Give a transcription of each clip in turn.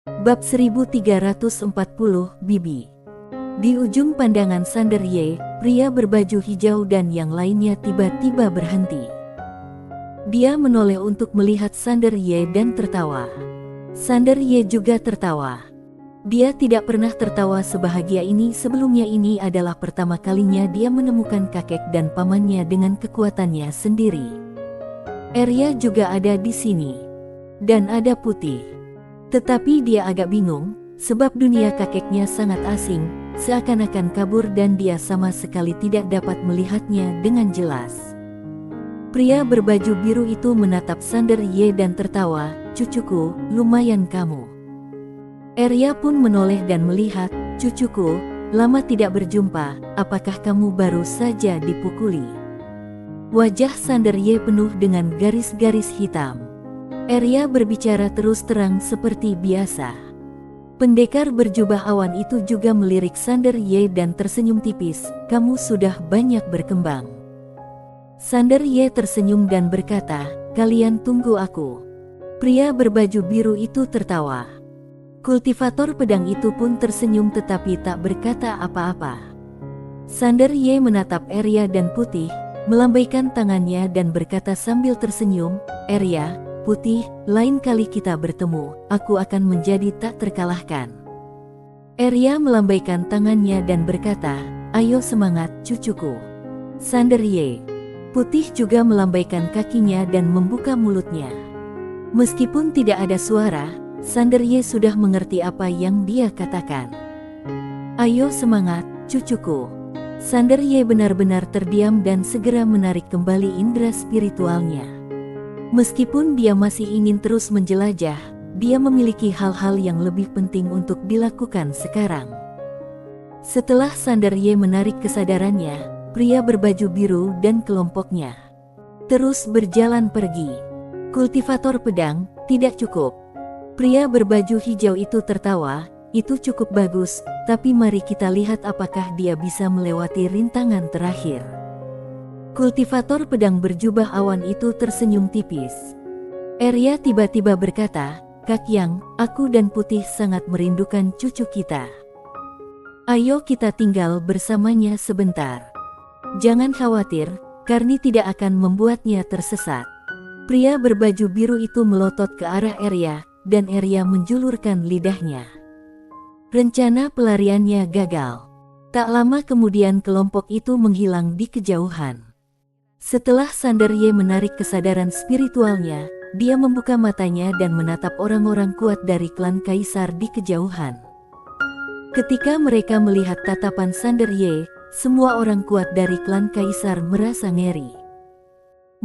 Bab 1340 Bibi. Di ujung pandangan Sander Ye, pria berbaju hijau dan yang lainnya tiba-tiba berhenti. Dia menoleh untuk melihat Sander Ye dan tertawa. Sander Ye juga tertawa. Dia tidak pernah tertawa sebahagia ini sebelumnya. Ini adalah pertama kalinya dia menemukan kakek dan pamannya dengan kekuatannya sendiri. Arya juga ada di sini. Dan ada Putih. Tetapi dia agak bingung, sebab dunia kakeknya sangat asing, seakan-akan kabur dan dia sama sekali tidak dapat melihatnya dengan jelas. Pria berbaju biru itu menatap Sander Ye dan tertawa, "Cucuku, lumayan kamu." Arya pun menoleh dan melihat, "Cucuku, lama tidak berjumpa, apakah kamu baru saja dipukuli?" Wajah Sander Ye penuh dengan garis-garis hitam. Arya berbicara terus terang seperti biasa. Pendekar berjubah awan itu juga melirik Sander Ye dan tersenyum tipis, "Kamu sudah banyak berkembang." Sander Ye tersenyum dan berkata, "Kalian tunggu aku." Pria berbaju biru itu tertawa. Kultivator pedang itu pun tersenyum tetapi tak berkata apa-apa. Sander Ye menatap Arya dan Putih, melambaikan tangannya dan berkata sambil tersenyum, "Arya, Putih, lain kali kita bertemu, aku akan menjadi tak terkalahkan." Arya melambaikan tangannya dan berkata, "Ayo semangat, cucuku." Sander Ye. Putih juga melambaikan kakinya dan membuka mulutnya. Meskipun tidak ada suara, Sander Ye sudah mengerti apa yang dia katakan. "Ayo semangat, cucuku." Sander Ye benar-benar terdiam dan segera menarik kembali indera spiritualnya. Meskipun dia masih ingin terus menjelajah, dia memiliki hal-hal yang lebih penting untuk dilakukan sekarang. Setelah Sander Ye menarik kesadarannya, pria berbaju biru dan kelompoknya terus berjalan pergi. Kultivator pedang, "Tidak cukup." Pria berbaju hijau itu tertawa, "Itu cukup bagus, tapi mari kita lihat apakah dia bisa melewati rintangan terakhir." Kultivator pedang berjubah awan itu tersenyum tipis. Arya tiba-tiba berkata, "Kakyang, aku dan Putih sangat merindukan cucu kita. Ayo kita tinggal bersamanya sebentar. Jangan khawatir, Karni tidak akan membuatnya tersesat." Pria berbaju biru itu melotot ke arah Arya, dan Arya menjulurkan lidahnya. Rencana pelariannya gagal. Tak lama kemudian kelompok itu menghilang di kejauhan. Setelah Sander Ye menarik kesadaran spiritualnya, dia membuka matanya dan menatap orang-orang kuat dari klan Kaisar di kejauhan. Ketika mereka melihat tatapan Sander Ye, semua orang kuat dari klan Kaisar merasa ngeri.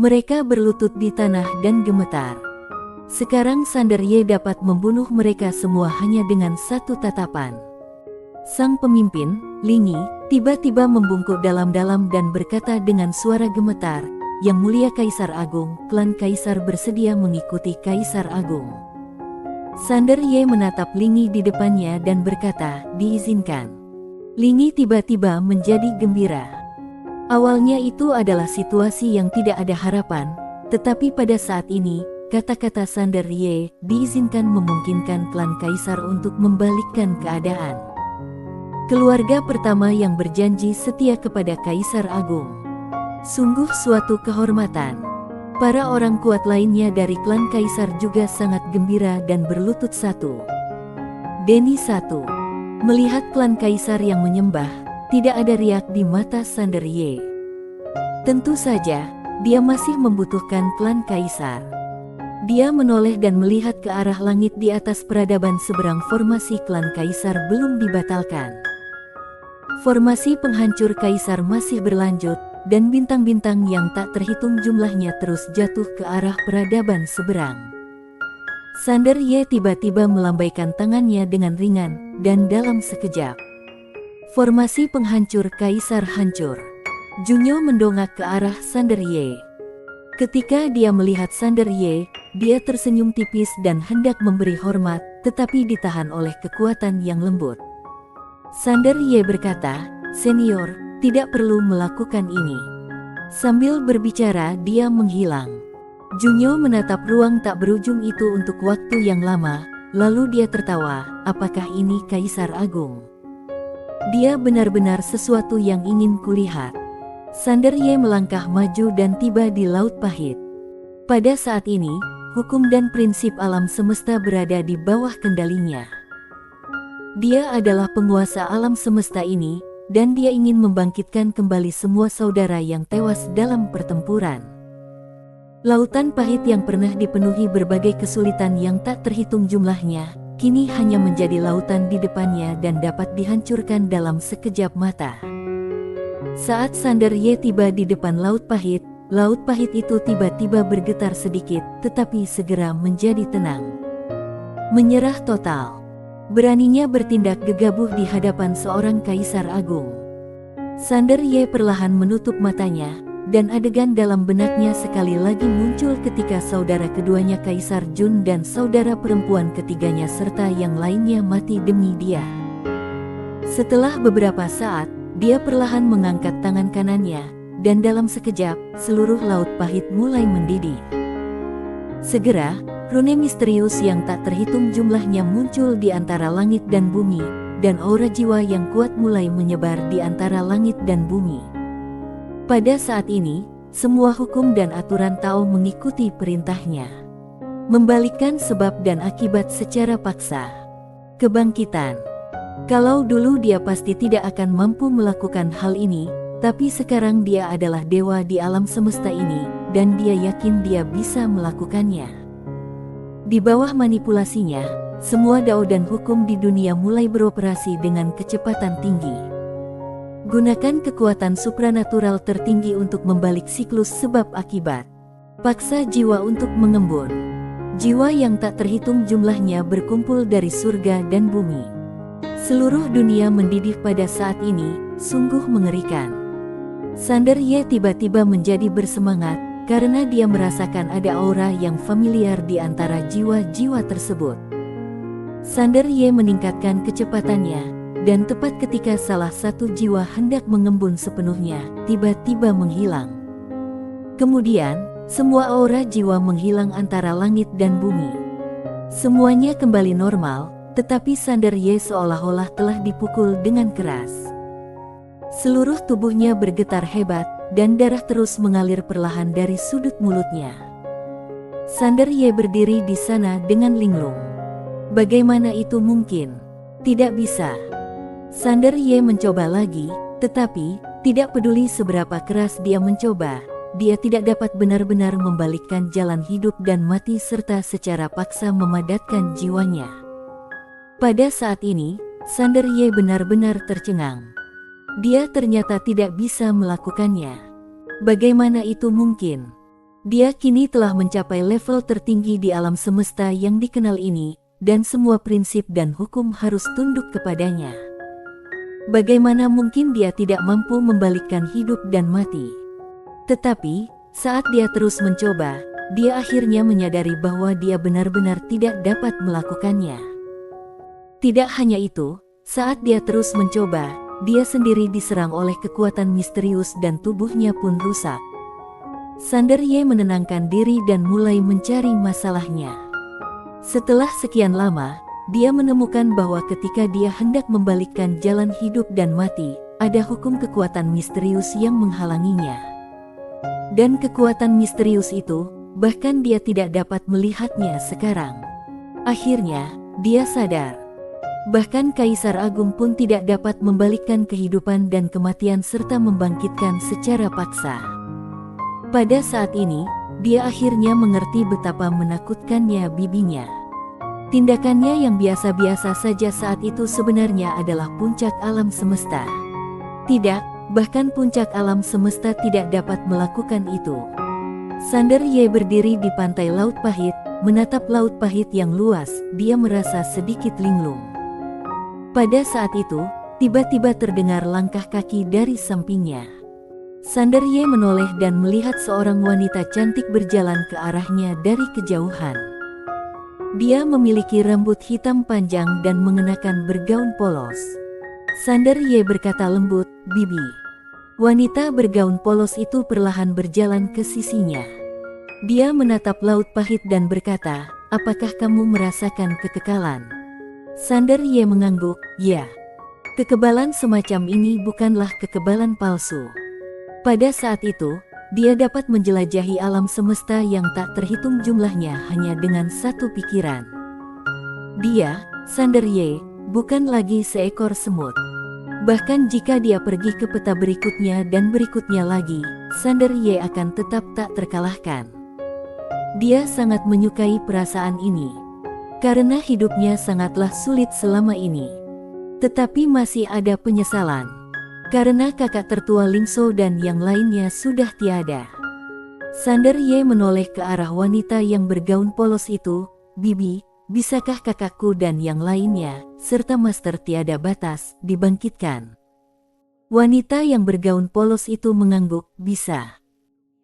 Mereka berlutut di tanah dan gemetar. Sekarang Sander Ye dapat membunuh mereka semua hanya dengan satu tatapan. Sang pemimpin, Lingi, tiba-tiba membungkuk dalam-dalam dan berkata dengan suara gemetar, "Yang mulia Kaisar Agung, klan Kaisar bersedia mengikuti Kaisar Agung." Sander Ye menatap Lingi di depannya dan berkata, "Diizinkan." Lingi tiba-tiba menjadi gembira. Awalnya itu adalah situasi yang tidak ada harapan, tetapi pada saat ini, kata-kata Sander Ye, "diizinkan" memungkinkan klan Kaisar untuk membalikkan keadaan. Keluarga pertama yang berjanji setia kepada Kaisar Agung. Sungguh suatu kehormatan. Para orang kuat lainnya dari klan Kaisar juga sangat gembira dan berlutut satu. Deni satu. Melihat klan Kaisar yang menyembah, tidak ada riak di mata Sander Ye. Tentu saja, dia masih membutuhkan klan Kaisar. Dia menoleh dan melihat ke arah langit di atas peradaban seberang. Formasi klan Kaisar belum dibatalkan. Formasi penghancur Kaisar masih berlanjut, dan bintang-bintang yang tak terhitung jumlahnya terus jatuh ke arah peradaban seberang. Sander Ye tiba-tiba melambaikan tangannya dengan ringan, dan dalam sekejap, formasi penghancur Kaisar hancur. Junyo mendongak ke arah Sander Ye. Ketika dia melihat Sander Ye, dia tersenyum tipis dan hendak memberi hormat, tetapi ditahan oleh kekuatan yang lembut. Sander Ye berkata, "Senior, tidak perlu melakukan ini." Sambil berbicara dia menghilang. Junyo menatap ruang tak berujung itu untuk waktu yang lama, lalu dia tertawa, apakah ini Kaisar Agung? Dia benar-benar sesuatu yang ingin kulihat. Sander Ye melangkah maju dan tiba di Laut Pahit. Pada saat ini, hukum dan prinsip alam semesta berada di bawah kendalinya. Dia adalah penguasa alam semesta ini, dan dia ingin membangkitkan kembali semua saudara yang tewas dalam pertempuran. Lautan Pahit yang pernah dipenuhi berbagai kesulitan yang tak terhitung jumlahnya, kini hanya menjadi lautan di depannya dan dapat dihancurkan dalam sekejap mata. Saat Sander Ye tiba di depan Laut Pahit itu tiba-tiba bergetar sedikit, tetapi segera menjadi tenang. Menyerah total. Beraninya bertindak gegabah di hadapan seorang Kaisar Agung. Sander Ye perlahan menutup matanya, dan adegan dalam benaknya sekali lagi muncul ketika saudara keduanya Kaisar Jun dan saudara perempuan ketiganya serta yang lainnya mati demi dia. Setelah beberapa saat, dia perlahan mengangkat tangan kanannya, dan dalam sekejap, seluruh Laut Pahit mulai mendidih. Segera, rune misterius yang tak terhitung jumlahnya muncul di antara langit dan bumi, dan aura jiwa yang kuat mulai menyebar di antara langit dan bumi. Pada saat ini, semua hukum dan aturan Tao mengikuti perintahnya. Membalikkan sebab dan akibat secara paksa. Kebangkitan. Kalau dulu dia pasti tidak akan mampu melakukan hal ini, tapi sekarang dia adalah dewa di alam semesta ini, dan dia yakin dia bisa melakukannya. Di bawah manipulasinya, semua Dao dan hukum di dunia mulai beroperasi dengan kecepatan tinggi. Gunakan kekuatan supranatural tertinggi untuk membalik siklus sebab akibat. Paksa jiwa untuk mengembun. Jiwa yang tak terhitung jumlahnya berkumpul dari surga dan bumi. Seluruh dunia mendidih pada saat ini, sungguh mengerikan. Sander Ye tiba-tiba menjadi bersemangat, karena dia merasakan ada aura yang familiar di antara jiwa-jiwa tersebut. Sander Ye meningkatkan kecepatannya, dan tepat ketika salah satu jiwa hendak mengembun sepenuhnya, tiba-tiba menghilang. Kemudian, semua aura jiwa menghilang antara langit dan bumi. Semuanya kembali normal, tetapi Sander Ye seolah-olah telah dipukul dengan keras. Seluruh tubuhnya bergetar hebat, dan darah terus mengalir perlahan dari sudut mulutnya. Sander Ye berdiri di sana dengan linglung. Bagaimana itu mungkin? Tidak bisa. Sander Ye mencoba lagi, tetapi, tidak peduli seberapa keras dia mencoba, dia tidak dapat benar-benar membalikkan jalan hidup dan mati serta secara paksa memadatkan jiwanya. Pada saat ini, Sander Ye benar-benar tercengang. Dia ternyata tidak bisa melakukannya. Bagaimana itu mungkin? Dia kini telah mencapai level tertinggi di alam semesta yang dikenal ini, dan semua prinsip dan hukum harus tunduk kepadanya. Bagaimana mungkin dia tidak mampu membalikkan hidup dan mati? Tetapi, saat dia terus mencoba, dia akhirnya menyadari bahwa dia benar-benar tidak dapat melakukannya. Tidak hanya itu, saat dia terus mencoba, dia sendiri diserang oleh kekuatan misterius dan tubuhnya pun rusak. Sander Ye menenangkan diri dan mulai mencari masalahnya. Setelah sekian lama, dia menemukan bahwa ketika dia hendak membalikkan jalan hidup dan mati, ada hukum kekuatan misterius yang menghalanginya. Dan kekuatan misterius itu, bahkan dia tidak dapat melihatnya sekarang. Akhirnya, dia sadar. Bahkan Kaisar Agung pun tidak dapat membalikkan kehidupan dan kematian serta membangkitkan secara paksa. Pada saat ini, dia akhirnya mengerti betapa menakutkannya bibinya. Tindakannya yang biasa-biasa saja saat itu sebenarnya adalah puncak alam semesta. Tidak, bahkan puncak alam semesta tidak dapat melakukan itu. Sander Ye berdiri di pantai Laut Pahit, menatap Laut Pahit yang luas, dia merasa sedikit linglung. Pada saat itu, tiba-tiba terdengar langkah kaki dari sampingnya. Sander Ye menoleh dan melihat seorang wanita cantik berjalan ke arahnya dari kejauhan. Dia memiliki rambut hitam panjang dan mengenakan bergaun polos. Sander Ye berkata lembut, "Bibi." Wanita bergaun polos itu perlahan berjalan ke sisinya. Dia menatap Laut Pahit dan berkata, apakah kamu merasakan kekekalan? Sander Ye mengangguk, ya. Kekebalan semacam ini bukanlah kekebalan palsu. Pada saat itu, dia dapat menjelajahi alam semesta yang tak terhitung jumlahnya hanya dengan satu pikiran. Dia, Sander Ye, bukan lagi seekor semut. Bahkan jika dia pergi ke peta berikutnya dan berikutnya lagi, Sander Ye akan tetap tak terkalahkan. Dia sangat menyukai perasaan ini. Karena hidupnya sangatlah sulit selama ini. Tetapi masih ada penyesalan. Karena kakak tertua Lingso dan yang lainnya sudah tiada. Sander Ye menoleh ke arah wanita yang bergaun polos itu, "Bibi, bisakah kakakku dan yang lainnya, serta Master Tiada Batas, dibangkitkan?" Wanita yang bergaun polos itu mengangguk, "Bisa."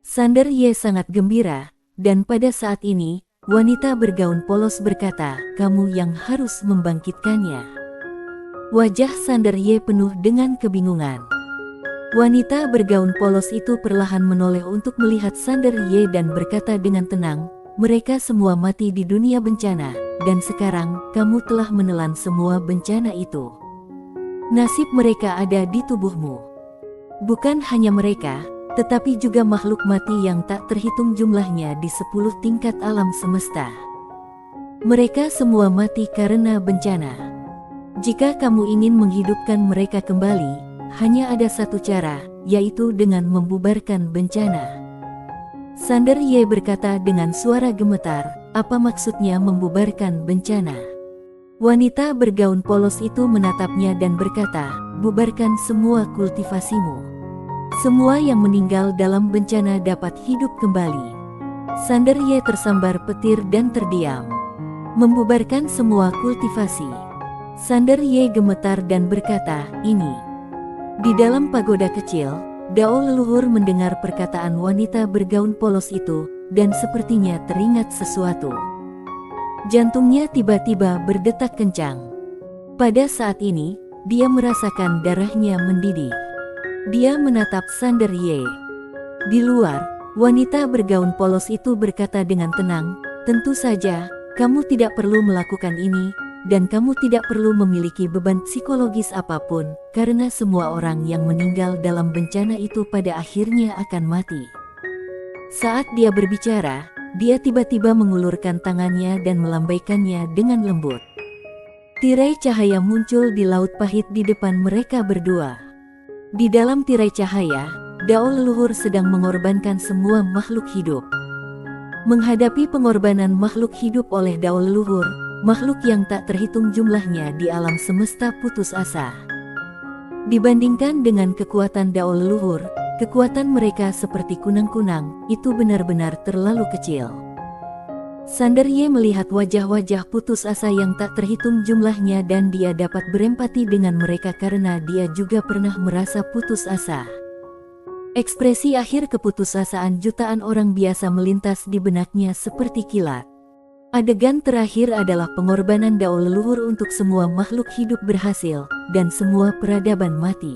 Sander Ye sangat gembira, dan pada saat ini, wanita bergaun polos berkata, "Kamu yang harus membangkitkannya." Wajah Sander Ye penuh dengan kebingungan. Wanita bergaun polos itu perlahan menoleh untuk melihat Sander Ye dan berkata dengan tenang, "Mereka semua mati di dunia bencana, dan sekarang kamu telah menelan semua bencana itu. Nasib mereka ada di tubuhmu. Bukan hanya mereka, tetapi juga makhluk mati yang tak terhitung jumlahnya di 10 tingkat alam semesta. Mereka semua mati karena bencana. Jika kamu ingin menghidupkan mereka kembali, hanya ada satu cara, yaitu dengan membubarkan bencana." Sander Ye berkata dengan suara gemetar, "Apa maksudnya membubarkan bencana?" Wanita bergaun polos itu menatapnya dan berkata, "Bubarkan semua kultivasimu. Semua yang meninggal dalam bencana dapat hidup kembali." Sander Ye tersambar petir dan terdiam. "Membubarkan semua kultivasi." Sander Ye gemetar dan berkata, "Ini." Di dalam pagoda kecil, Dao leluhur mendengar perkataan wanita bergaun polos itu, dan sepertinya teringat sesuatu. Jantungnya tiba-tiba berdetak kencang. Pada saat ini, dia merasakan darahnya mendidih. Dia menatap Sander Ye. Di luar, wanita bergaun polos itu berkata dengan tenang, "Tentu saja, kamu tidak perlu melakukan ini, dan kamu tidak perlu memiliki beban psikologis apapun, karena semua orang yang meninggal dalam bencana itu pada akhirnya akan mati." Saat dia berbicara, dia tiba-tiba mengulurkan tangannya dan melambaikannya dengan lembut. Tirai cahaya muncul di laut pahit di depan mereka berdua. Di dalam tirai cahaya, Dao leluhur sedang mengorbankan semua makhluk hidup. Menghadapi pengorbanan makhluk hidup oleh Dao leluhur, makhluk yang tak terhitung jumlahnya di alam semesta putus asa. Dibandingkan dengan kekuatan Dao leluhur, kekuatan mereka seperti kunang-kunang, itu benar-benar terlalu kecil. Sander Ye melihat wajah-wajah putus asa yang tak terhitung jumlahnya dan dia dapat berempati dengan mereka karena dia juga pernah merasa putus asa. Ekspresi akhir keputusasaan jutaan orang biasa melintas di benaknya seperti kilat. Adegan terakhir adalah pengorbanan Dao leluhur untuk semua makhluk hidup berhasil, dan semua peradaban mati.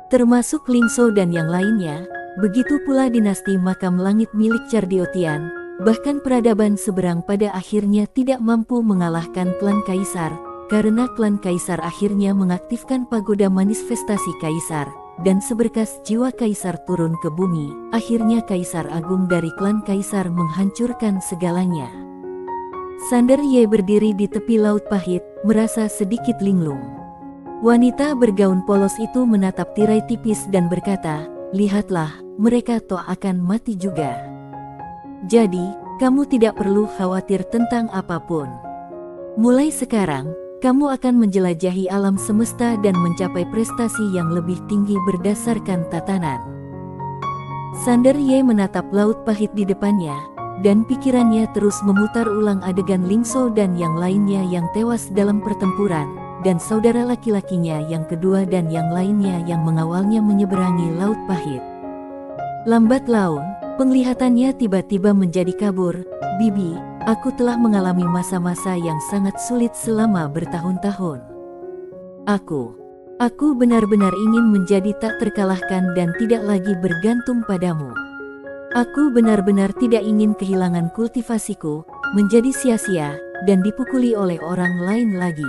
Termasuk Lingso dan yang lainnya, begitu pula dinasti makam langit milik Chardiotian, bahkan peradaban seberang pada akhirnya tidak mampu mengalahkan klan Kaisar, karena klan Kaisar akhirnya mengaktifkan pagoda manifestasi Kaisar, dan seberkas jiwa Kaisar turun ke bumi. Akhirnya Kaisar Agung dari klan Kaisar menghancurkan segalanya. Sander Ye berdiri di tepi laut pahit, merasa sedikit linglung. Wanita bergaun polos itu menatap tirai tipis dan berkata, "Lihatlah, mereka toh akan mati juga. Jadi, kamu tidak perlu khawatir tentang apapun. Mulai sekarang, kamu akan menjelajahi alam semesta dan mencapai prestasi yang lebih tinggi berdasarkan tatanan." Sander Ye menatap laut pahit di depannya, dan pikirannya terus memutar ulang adegan Lingso dan yang lainnya yang tewas dalam pertempuran, dan saudara laki-lakinya yang kedua dan yang lainnya yang mengawalnya menyeberangi laut pahit. Lambat laun, penglihatannya tiba-tiba menjadi kabur. "Bibi, aku telah mengalami masa-masa yang sangat sulit selama bertahun-tahun. Aku benar-benar ingin menjadi tak terkalahkan dan tidak lagi bergantung padamu. Aku benar-benar tidak ingin kehilangan kultivasiku, menjadi sia-sia, dan dipukuli oleh orang lain lagi.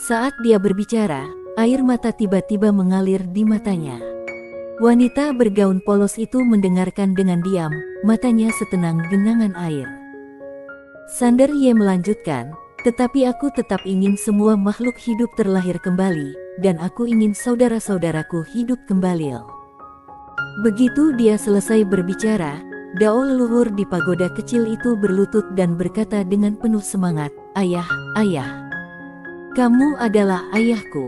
Saat dia berbicara, air mata tiba-tiba mengalir di matanya. Wanita bergaun polos itu mendengarkan dengan diam, matanya setenang genangan air. Sander Ye melanjutkan, tetapi aku tetap ingin semua makhluk hidup terlahir kembali, dan aku ingin saudara-saudaraku hidup kembali. Begitu dia selesai berbicara, Dao leluhur di pagoda kecil itu berlutut dan berkata dengan penuh semangat, "Ayah, ayah. Kamu adalah ayahku."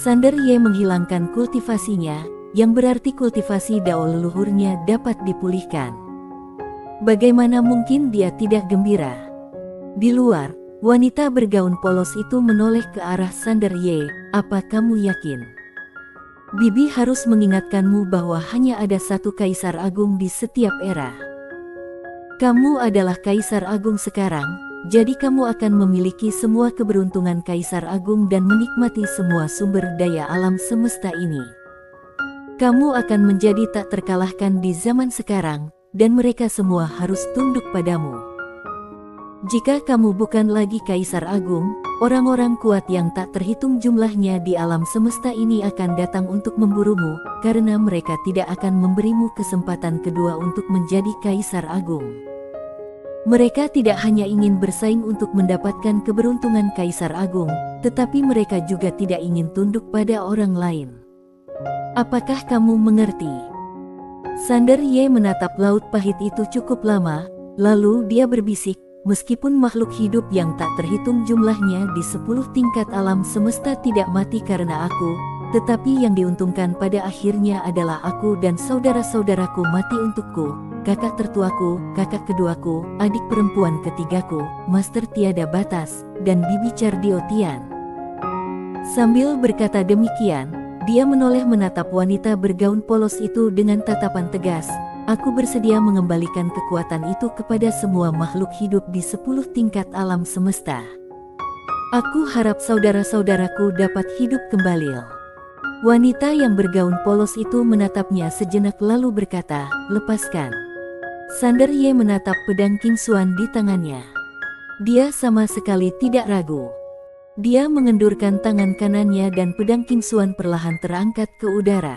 Sander Ye menghilangkan kultivasinya, yang berarti kultivasi Dao leluhurnya dapat dipulihkan. Bagaimana mungkin dia tidak gembira? Di luar, wanita bergaun polos itu menoleh ke arah Sander Ye, "Apa kamu yakin? Bibi harus mengingatkanmu bahwa hanya ada satu kaisar agung di setiap era. Kamu adalah kaisar agung sekarang, jadi kamu akan memiliki semua keberuntungan kaisar agung dan menikmati semua sumber daya alam semesta ini. Kamu akan menjadi tak terkalahkan di zaman sekarang, dan mereka semua harus tunduk padamu. Jika kamu bukan lagi kaisar agung, orang-orang kuat yang tak terhitung jumlahnya di alam semesta ini akan datang untuk memburumu, karena mereka tidak akan memberimu kesempatan kedua untuk menjadi kaisar agung. Mereka tidak hanya ingin bersaing untuk mendapatkan keberuntungan kaisar agung, tetapi mereka juga tidak ingin tunduk pada orang lain. Apakah kamu mengerti?" Sander Ye menatap laut pahit itu cukup lama, lalu dia berbisik, "Meskipun makhluk hidup yang tak terhitung jumlahnya di 10 tingkat alam semesta tidak mati karena aku, tetapi yang diuntungkan pada akhirnya adalah aku dan saudara-saudaraku mati untukku, kakak tertuaku, kakak keduaku, adik perempuan ketigaku, master tiada batas, dan bibi Chardiotian." Sambil berkata demikian, dia menoleh menatap wanita bergaun polos itu dengan tatapan tegas, "Aku bersedia mengembalikan kekuatan itu kepada semua makhluk hidup di 10 tingkat alam semesta. Aku harap saudara-saudaraku dapat hidup kembali." Wanita yang bergaun polos itu menatapnya sejenak lalu berkata, "Lepaskan." Sander Ye menatap pedang King Xuan di tangannya. Dia sama sekali tidak ragu. Dia mengendurkan tangan kanannya dan pedang King Xuan perlahan terangkat ke udara.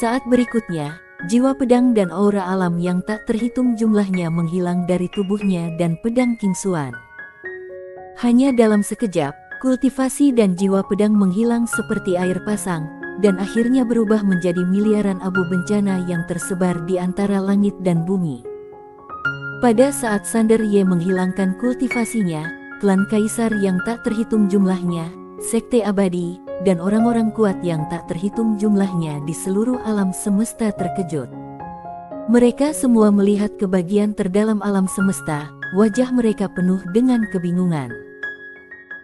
Saat berikutnya, jiwa pedang dan aura alam yang tak terhitung jumlahnya menghilang dari tubuhnya dan pedang King Xuan. Hanya dalam sekejap, kultivasi dan jiwa pedang menghilang seperti air pasang, dan akhirnya berubah menjadi miliaran abu bencana yang tersebar di antara langit dan bumi. Pada saat Sander Ye menghilangkan kultivasinya, klan kaisar yang tak terhitung jumlahnya, sekte abadi, dan orang-orang kuat yang tak terhitung jumlahnya di seluruh alam semesta terkejut. Mereka semua melihat ke bagian terdalam alam semesta, wajah mereka penuh dengan kebingungan.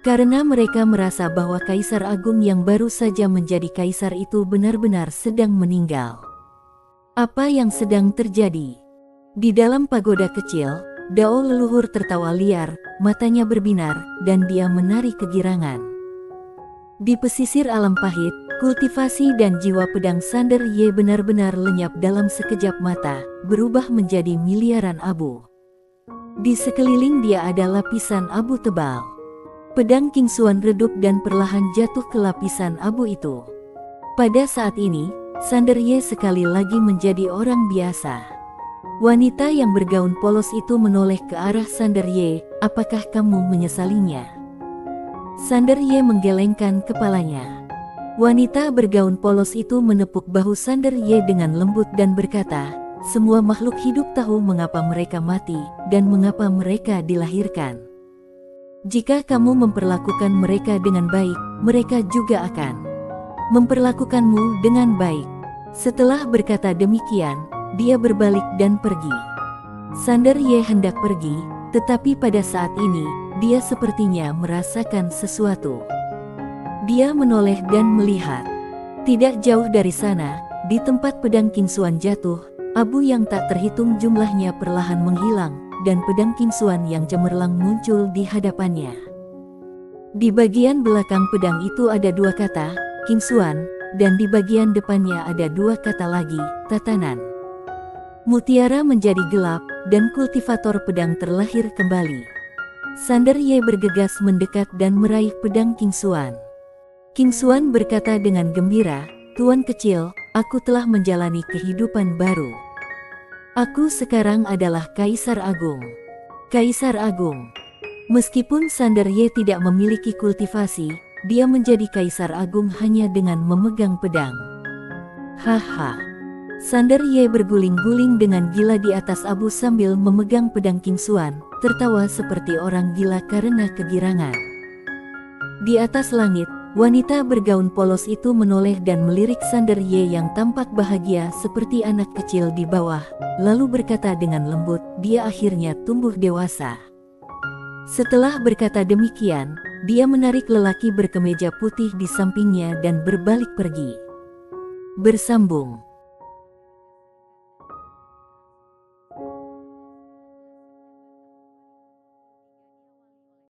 Karena mereka merasa bahwa kaisar agung yang baru saja menjadi kaisar itu benar-benar sedang meninggal. Apa yang sedang terjadi? Di dalam pagoda kecil, Dao leluhur tertawa liar, matanya berbinar, dan dia menari kegirangan. Di pesisir alam pahit, kultivasi dan jiwa pedang Sander Ye benar-benar lenyap dalam sekejap mata, berubah menjadi miliaran abu. Di sekeliling dia ada lapisan abu tebal. Pedang King Xuan redup dan perlahan jatuh ke lapisan abu itu. Pada saat ini, Sander Ye sekali lagi menjadi orang biasa. Wanita yang bergaun polos itu menoleh ke arah Sander Ye, "Apakah kamu menyesalinya?" Sander Ye menggelengkan kepalanya. Wanita bergaun polos itu menepuk bahu Sander Ye dengan lembut dan berkata, "Semua makhluk hidup tahu mengapa mereka mati, dan mengapa mereka dilahirkan. Jika kamu memperlakukan mereka dengan baik, mereka juga akan memperlakukanmu dengan baik." Setelah berkata demikian, dia berbalik dan pergi. Sander Ye hendak pergi, tetapi pada saat ini, dia sepertinya merasakan sesuatu. Dia menoleh dan melihat. Tidak jauh dari sana, di tempat pedang King Xuan jatuh, abu yang tak terhitung jumlahnya perlahan menghilang, dan pedang King Xuan yang cemerlang muncul di hadapannya. Di bagian belakang pedang itu ada dua kata, King Xuan, dan di bagian depannya ada dua kata lagi, tatanan. Mutiara menjadi gelap, dan kultivator pedang terlahir kembali. Sander Ye bergegas mendekat dan meraih pedang King Xuan. King Xuan berkata dengan gembira, "Tuan kecil, aku telah menjalani kehidupan baru. Aku sekarang adalah Kaisar Agung." Kaisar Agung. Meskipun Sander Ye tidak memiliki kultivasi, dia menjadi Kaisar Agung hanya dengan memegang pedang. Haha. Sander Ye berguling-guling dengan gila di atas abu sambil memegang pedang King Xuan, tertawa seperti orang gila karena kegirangan. Di atas langit, wanita bergaun polos itu menoleh dan melirik Sander Ye yang tampak bahagia seperti anak kecil di bawah, lalu berkata dengan lembut, "Dia akhirnya tumbuh dewasa." Setelah berkata demikian, dia menarik lelaki berkemeja putih di sampingnya dan berbalik pergi. Bersambung.